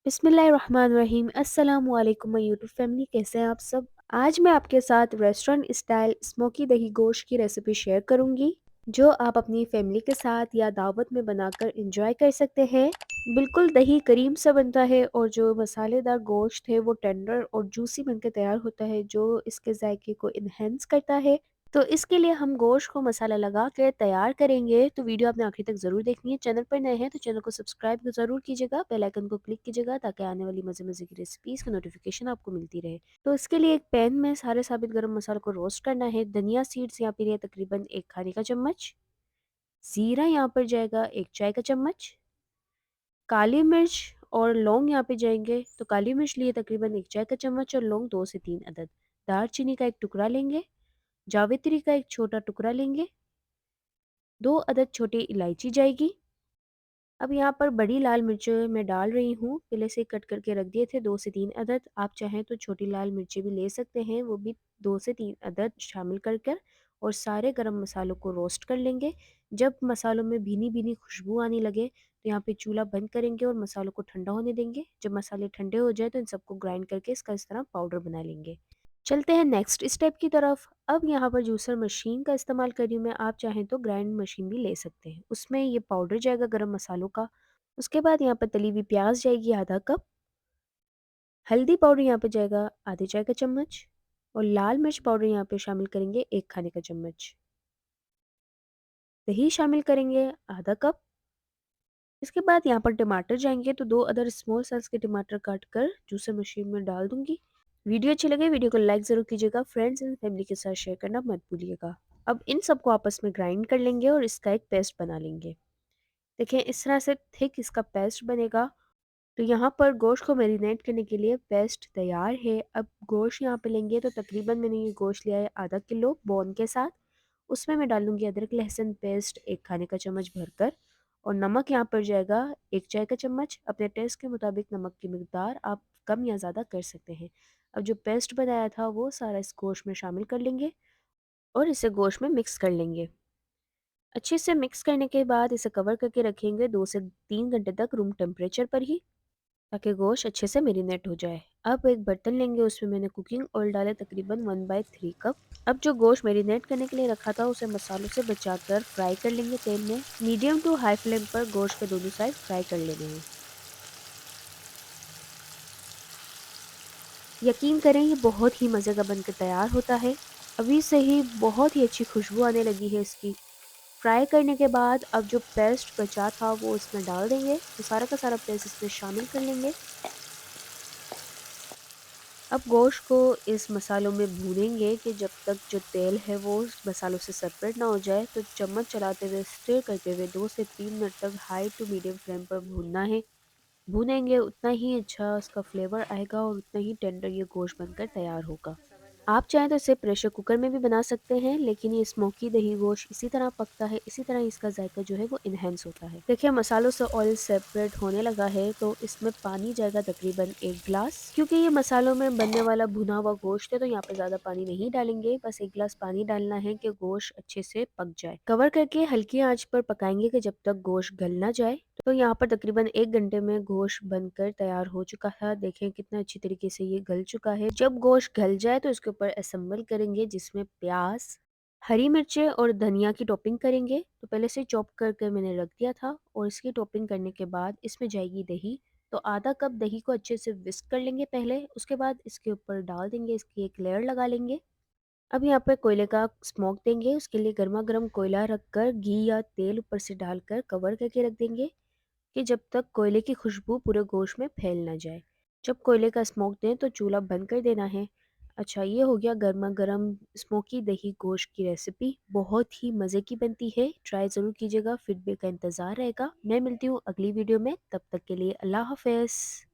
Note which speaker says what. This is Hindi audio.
Speaker 1: बिस्मिल्लाहिर्रहमानिर्रहीम। अस्सलाम वालेकुम माय यूट्यूब फैमिली, कैसे हैं आप सब। आज मैं आपके साथ रेस्टोरेंट स्टाइल स्मोकी दही गोश्त की रेसिपी शेयर करूंगी जो आप अपनी फैमिली के साथ या दावत में बनाकर एंजॉय कर सकते हैं। बिल्कुल दही करीम सा बनता है और जो मसालेदार गोश्त है वो टेंडर और जूसी बनकर तैयार होता है जो इसके जायके को इन्हेंस करता है। तो इसके लिए हम गोश्त को मसाला लगा कर तैयार करेंगे, तो वीडियो आपने आखिर तक ज़रूर देखनी है। चैनल पर नए हैं तो चैनल को सब्सक्राइब ज़रूर कीजिएगा, बेल आइकन को क्लिक कीजिएगा ताकि आने वाली मज़े मज़े की रेसिपीज़ की नोटिफिकेशन आपको मिलती रहे। तो इसके लिए एक पैन में सारे साबित गरम मसालों को रोस्ट करना है। धनिया सीड्स यहाँ पर है तकरीबन 1 खाने का चम्मच, ज़ीरा यहाँ पर जाएगा 1 चाय का चम्मच, काली मिर्च और लौंग यहाँ पे जाएंगे। तो काली मिर्च लिए तकरीबन 1 चाय का चम्मच और लौंग 2 से 3 अदद। दालचीनी का 1 टुकड़ा लेंगे, जावित्री का 1 छोटा टुकड़ा लेंगे, 2 अदद छोटी इलायची जाएगी। अब यहाँ पर बड़ी लाल मिर्चें मैं डाल रही हूँ, पहले से कट करके रख दिए थे 2 से 3 अदद। आप चाहें तो छोटी लाल मिर्चें भी ले सकते हैं, वो भी 2 से 3 अदद शामिल कर और सारे गरम मसालों को रोस्ट कर लेंगे। जब मसालों में भीनी-भीनी खुशबू आने लगे तो यहाँ पे चूल्हा बंद करेंगे और मसालों को ठंडा होने देंगे। जब मसाले ठंडे हो जाए तो इन सबको ग्राइंड करके इसका इस तरह पाउडर बना लेंगे। चलते हैं नेक्स्ट स्टेप की तरफ। अब यहाँ पर जूसर मशीन का इस्तेमाल कर रही हूँ मैं, आप चाहें तो ग्राइंड मशीन भी ले सकते हैं। उसमें ये पाउडर जाएगा गरम मसालों का। उसके बाद यहाँ पर तली हुई प्याज जाएगी आधा कप, हल्दी पाउडर यहाँ पे जाएगा आधे चाय का चम्मच और लाल मिर्च पाउडर यहाँ पे शामिल करेंगे 1 खाने का चम्मच। दही शामिल करेंगे आधा कप। इसके बाद यहाँ पर टमाटर जाएंगे, तो 2 अदर स्मॉल साइज के टमाटर काट कर जूसर मशीन में डाल दूंगी। वीडियो अच्छी लगे वीडियो को लाइक ज़रूर कीजिएगा, फ्रेंड्स एंड फैमिली के साथ शेयर करना मत भूलिएगा। अब इन सबको आपस में ग्राइंड कर लेंगे और इसका एक पेस्ट बना लेंगे। देखिए इस तरह से थिक इसका पेस्ट बनेगा। तो यहाँ पर गोश्त को मैरिनेट करने के लिए पेस्ट तैयार है। अब गोश्त यहाँ पे लेंगे, तो तकरीबन मैंने ये गोश्त लिया है आधा किलो बोन के साथ। उसमें मैं डालूंगी अदरक लहसुन पेस्ट 1 खाने का चम्मच भरकर और नमक यहाँ पर जाएगा 1 चाय का चम्मच। अपने टेस्ट के मुताबिक नमक की मिकदार आप कम या ज़्यादा कर सकते हैं। अब जो पेस्ट बनाया था वो सारा इस गोश्त में शामिल कर लेंगे और इसे गोश्त में मिक्स कर लेंगे। अच्छे से मिक्स करने के बाद इसे कवर करके रखेंगे 2 से 3 घंटे तक रूम टेम्परेचर पर ही, ताकि गोश्त अच्छे से मैरिनेट हो जाए। अब एक बर्तन लेंगे, उसमें मैंने कुकिंग ऑयल डाले तकरीबन 1/3 कप। अब जो गोश्त मैरिनेट करने के लिए रखा था उसे मसालों से बचाकर फ्राई कर लेंगे तेल में। मीडियम टू हाई फ्लेम पर गोश्त के दोनों साइड फ्राई कर लेने हैं। यकीन करें ये बहुत ही मज़े का बनकर तैयार होता है। अभी से ही बहुत ही अच्छी खुशबू आने लगी है इसकी। फ्राई करने के बाद अब जो पेस्ट बचा था वो इसमें डाल देंगे, तो सारा का सारा पेस्ट इसमें शामिल कर लेंगे। अब गोश्त को इस मसालों में भूनेंगे कि जब तक जो तेल है वो मसालों से सेपरेट ना हो जाए। तो चम्मच चलाते हुए स्टिर करते हुए 2 से 3 मिनट तक हाई टू मीडियम फ्लेम पर भूनना है। भूनेंगे उतना ही अच्छा उसका फ्लेवर आएगा और उतना ही टेंडर ये गोश्त बनकर तैयार होगा। आप चाहें तो इसे प्रेशर कुकर में भी बना सकते हैं, लेकिन ये स्मोकी दही गोश्त इसी तरह पकता है, इसी तरह इसका जायका जो है वो इन्हेंस होता है। देखिए मसालों से ऑयल सेपरेट होने लगा है, तो इसमें पानी जाएगा तकरीबन 1 गिलास। क्योंकि ये मसालों में बनने वाला भुना हुआ गोश्त है तो यहाँ पे ज़्यादा पानी नहीं डालेंगे, बस 1 गिलास पानी डालना है कि गोश्त अच्छे से पक जाए। कवर करके हल्की आंच पर पकाएंगे कि जब तक गोश्त गल ना जाए। तो यहाँ पर तकरीबन 1 घंटे में गोश्त बनकर तैयार हो चुका था। देखें कितना अच्छी तरीके से ये गल चुका है। जब गोश्त गल जाए तो इसके ऊपर असेंबल करेंगे, जिसमें प्याज, हरी मिर्चें और धनिया की टॉपिंग करेंगे। तो पहले से चॉप करके मैंने रख दिया था और इसकी टॉपिंग करने के बाद इसमें जाएगी दही। तो आधा कप दही को अच्छे से विस्क कर लेंगे पहले, उसके बाद इसके ऊपर डाल देंगे, इसकी एक लेयर लगा लेंगे। अब यहाँ पर कोयले का स्मोक देंगे, उसके लिए गर्मा गर्म कोयला रखकर घी या तेल ऊपर से डालकर कवर करके रख देंगे कि जब तक कोयले की खुशबू पूरे गोश्त में फैल ना जाए। जब कोयले का स्मोक दें तो चूल्हा बंद कर देना है। अच्छा ये हो गया गर्मा गर्म स्मोकी दही गोश्त की रेसिपी। बहुत ही मज़े की बनती है, ट्राई ज़रूर कीजिएगा। फीडबैक का इंतज़ार रहेगा। मैं मिलती हूँ अगली वीडियो में, तब तक के लिए अल्लाह हाफ़िज़।